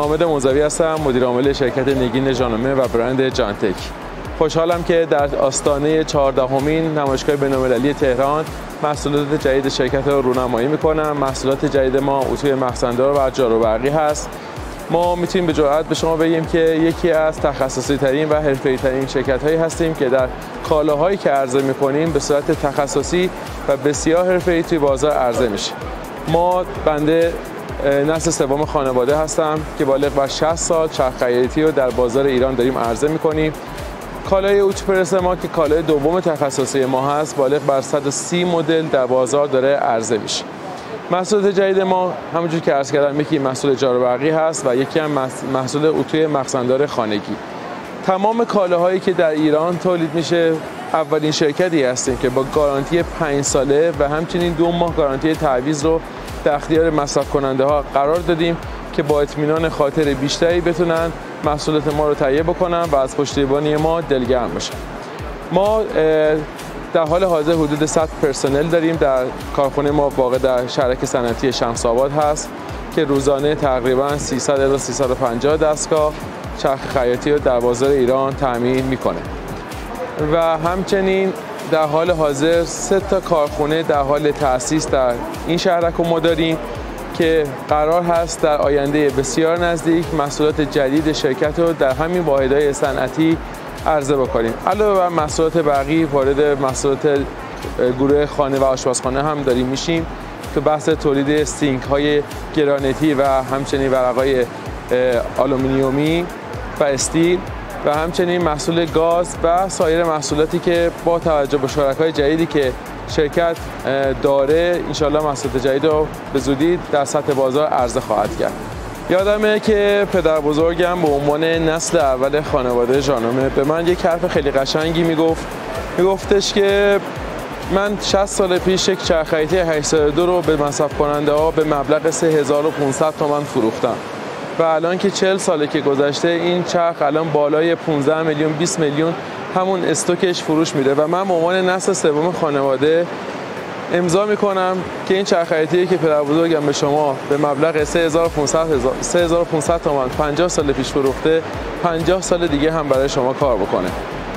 حامد موزوی هستم، مدیر عامل شرکت نگین ژانومه و برند جانتک. خوشحالم که در آستانه 14مین نمایشگاه بین‌المللی تهران محصولات جدید شرکت رو رونمایی می‌کنم. محصولات جدید ما اتوی مخزندار و جاروبرقی هست. ما میتونیم به جرئت به شما بگیم که یکی از تخصصی ترین و حرفه‌ای ترین شرکت‌هایی هستیم که در کالاهایی که عرضه می‌کنیم به صورت تخصصی و بسیار حرفه‌ای توی بازار عرضه میشه. ما بنده نسل سوم خانواده هستم که بالغ بر 60 سال چرخ خیاطی رو در بازار ایران داریم عرضه می‌کنیم. کالای اوتوپرس ما که کالای دوم تخصصی ما هست بالغ بر 130 مدل در بازار داره عرضه میشه. محصولات جدید ما همونجور که عرض کردم یکی محصول جاروبرقی هست و یکی هم محصول اتوی مخزندار خانگی. تمام کالاهایی که در ایران تولید میشه اولین شرکتی هستیم که با گارانتی 5 ساله و همچنین 2 ماه گارانتی تعویض رو در اختیار مصرف کننده ها قرار دادیم که با اطمینان خاطر بیشتری بتونن محصولات ما رو تهیه بکنن و از پشتیبانی ما دلگرم باشن. ما در حال حاضر حدود 100 پرسنل داریم. در کارخانه ما واقع در شهرک صنعتی شمس‌آباد هست که روزانه تقریبا 300 الی 350 دستگاه چرخ خیاطی رو در بازار ایران تامین میکنه و همچنین در حال حاضر 3 تا کارخانه در حال تأسیس در این شهرک رو ما داریم که قرار هست در آینده بسیار نزدیک محصولات جدید شرکت رو در همین واحدهای صنعتی عرضه بکنیم. علاوه بر محصولات برقی وارد محصولات گروه خانه و آشپزخانه هم داریم میشیم تو بحث تولید سینک های گرانیتی و همچنین ورقای آلومینیومی و استیل و همچنین محصول گاز و سایر محصولاتی که با توجه به شرکای جدیدی که شرکت داره انشالله محصولات جدید رو به زودی در سطح بازار عرضه خواهد کرد. یادمه که پدر بزرگم به عنوان نسل اول خانواده ژانومه به من یک حرف خیلی قشنگی میگفتش که من 60 سال پیش یک چرخ خیاطی 802 رو به مصرف کننده ها به مبلغ 3500 تومان فروختم و الان که 40 ساله که گذشته این چرخ الان بالای 15 میلیون 20 میلیون همون استوکش فروش میره و من به عنوان نسل سوم خانواده امضا میکنم که این چرخ خیاطی که پدر بزرگم به شما به مبلغ 3500 تومان 50 سال پیش فروخته 50 سال دیگه هم برای شما کار بکنه.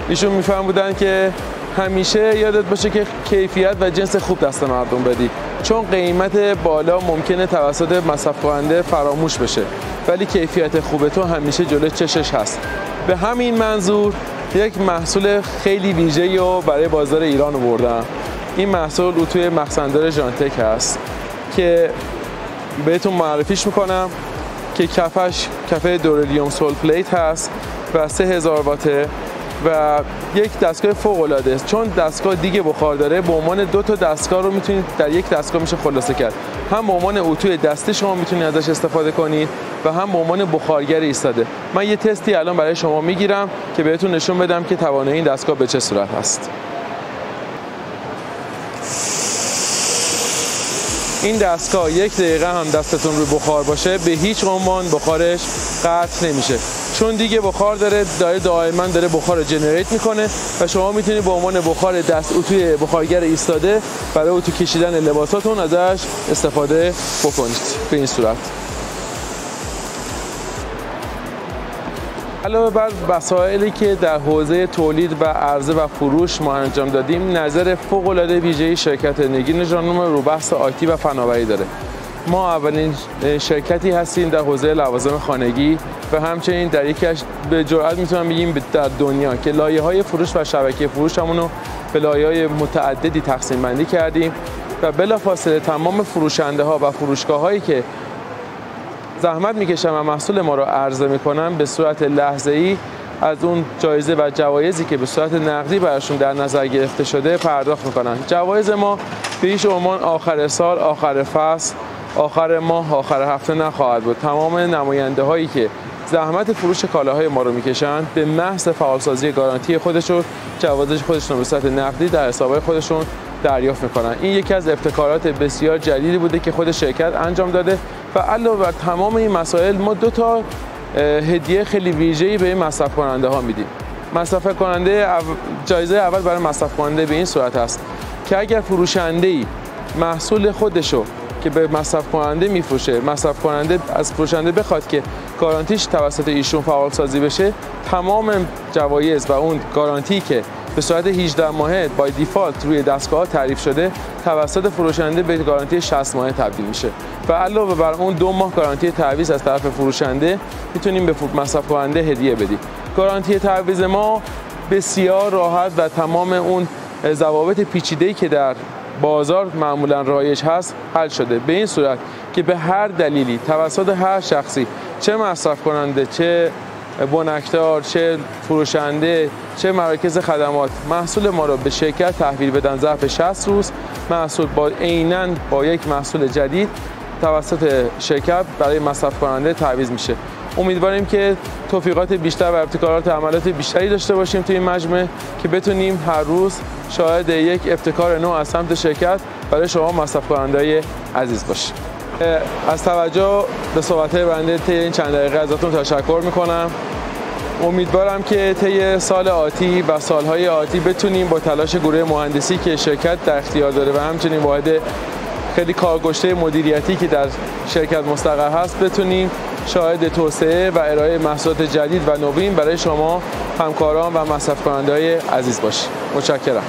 ایشون میفرمودن که همیشه یادت باشه که کیفیت و جنس خوب دست مردم بدی، چون قیمت بالا ممکنه توسط مصرف کننده فراموش بشه ولی کیفیت خوب تو همیشه جلوی چشش هست. به همین منظور یک محصول خیلی ویژه‌ای رو برای بازار ایران آوردم. این محصول اتوی مخزندار جانتک هست که بهتون معرفیش میکنم که کفه دوریلیوم سول پلیت هست و 3000 واته و یک دستگاه فوق العاده است. چون دستگاه دیگه بخار داره به عنوان 2 تا دستگاه رو میتونید در یک دستگاه میشه خلاصه کرد. هم به عنوان اتوی دستی شما میتونید ازش استفاده کنید و هم به عنوان بخارگر ایستاده. من یه تستی الان برای شما میگیرم که بهتون نشون بدم که توانایی این دستگاه به چه صورت هست. این دستگاه 1 دقیقه هم دستتون روی بخار باشه به هیچ عنوان بخارش قطع نمیشه، چون دیگه بخار دائما داره بخار رو جنریت میکنه و شما میتونید به عنوان بخار دست اتوی بخارگر ایستاده برای اتو کشیدن لباساتون ازش استفاده بکنید به این صورت. علاوه بر مسائلی که در حوزه تولید و عرضه و فروش ما انجام دادیم، نظر فوق‌العاده ویژه‌ای شرکت نگین ژانومه رو بحث آیتی و فناوری داره. ما اولین شرکتی هستیم در حوزه لوازم خانگی و همچنین در یکیش به جرئت میتونم بگیم در دنیا که لایه‌های فروش و شبکه فروشمون رو به لایه‌های متعددی تقسیم بندی کردیم و بلافاصله تمام فروشنده ها و فروشگاه هایی که زحمت میکشن و محصول ما رو عرضه میکنن به صورت لحظه‌ای از اون جایزه و جوایزی که به صورت نقدی براشون در نظر گرفته شده پرداخت میکنن. جوایز ما به هیچ عنوان آخر سال، آخر فصل، آخر ماه، آخر هفته نخواهد بود. تمام نماینده هایی که زحمت فروش کالاهای ما رو میکشن به محض فعالسازی گارانتی خودشون جوایز خودشون به صورت نقدی در حسابهای خودشون دریافت میکنن. این یکی از ابتکارات بسیار جدیدی بوده که خود شرکت انجام داده و علاوه بر تمام این مسائل ما 2 تا هدیه خیلی ویژه‌ای به مصرف کننده ها میدیم. مصرف کننده جایزه اول برای مصرف کننده به این صورت است که اگر فروشنده‌ای محصول خودشو که به مصرف کننده میفروشه، مصرف کننده از فروشنده بخواد که گارانتیش توسط ایشون فعال سازی بشه، تمام جوایز و اون گارانتی که به صورت 18 ماهه بای دیفالت روی دستگاه تعریف شده توسط فروشنده به گارانتی 60 ماهه تبدیل میشه و علاوه بر اون 2 ماه گارانتی تعویض از طرف فروشنده میتونیم به مصرف کننده هدیه بدیم. گارانتی تعویض ما بسیار راحت و تمام اون ضوابط پیچیده‌ای که در بازار معمولا رایج هست حل شده، به این صورت که به هر دلیلی توسط هر شخصی، چه مصرف کننده، چه بنکدار، چه فروشنده، چه مراکز خدمات، محصول ما را به شرکت تحویل بدن ظرف 60 روز محصول عیناً با یک محصول جدید توسط شرکت برای مصرف کننده تعویض میشه. امیدواریم که توفیقات بیشتر و ابتکارات عملیات بیشتری داشته باشیم توی این مجمع که بتونیم هر روز شاهد یک ابتکار نو از سمت شرکت برای شما مصرف کننده عزیز باشیم. از توجه به صحبت‌های بنده طی این چند دقیقه ازتون تشکر میکنم. امیدوارم که طی سال آتی و سالهای آتی بتونیم با تلاش گروه مهندسی که شرکت در اختیار داره و همچنین واحد خیلی کارگشته مدیریتی که در شرکت مستقر هست بتونیم شاهد توسعه و ارائه محصولات جدید و نوین برای شما همکاران و مصرف کننده‌های عزیز باشیم. متشکرم.